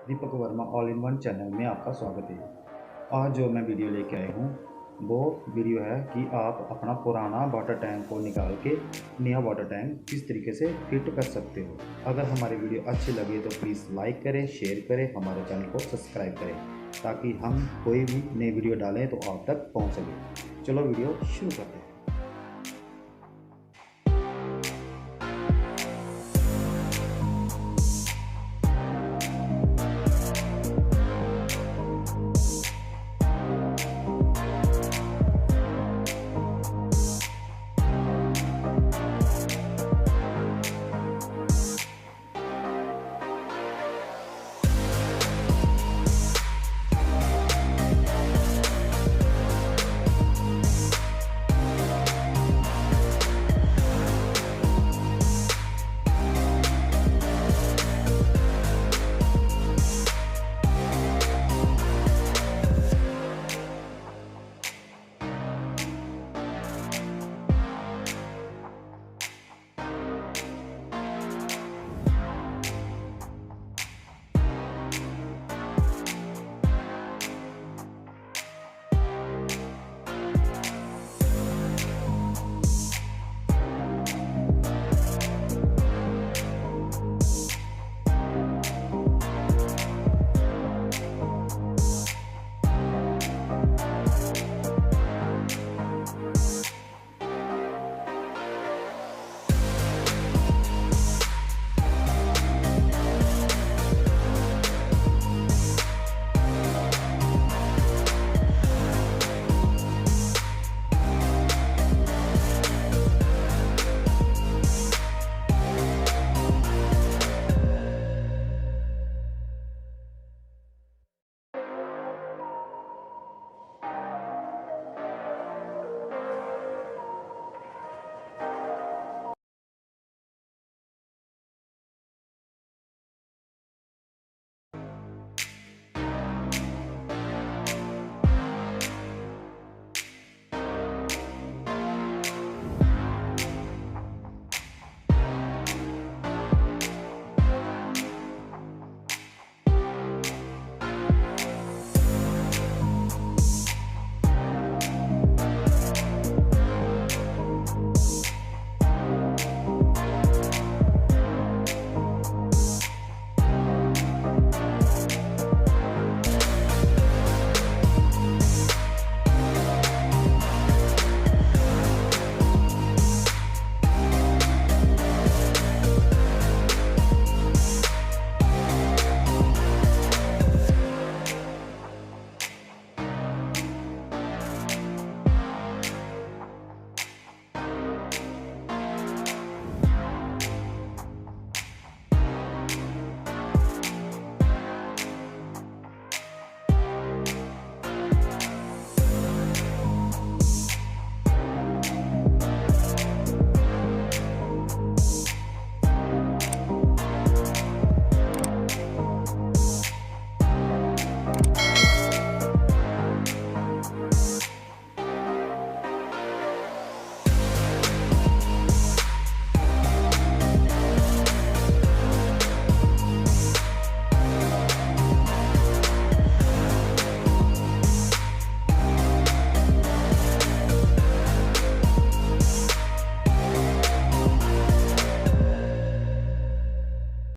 Deepak Verma all in one channel में आपका स्वागत है। आज जो मैं वीडियो लेके आया हूँ वो वीडियो है कि आप अपना पुराना वाटर टैंक को निकाल के नया वाटर टैंक किस तरीके से फिट कर सकते हो। अगर हमारी वीडियो अच्छी लगे तो प्लीज़ लाइक करें, शेयर करें, हमारे चैनल को सब्सक्राइब करें ताकि हम कोई भी नई वीडियो डालें तो आप तक पहुँच सके। चलो वीडियो शुरू करते हैं।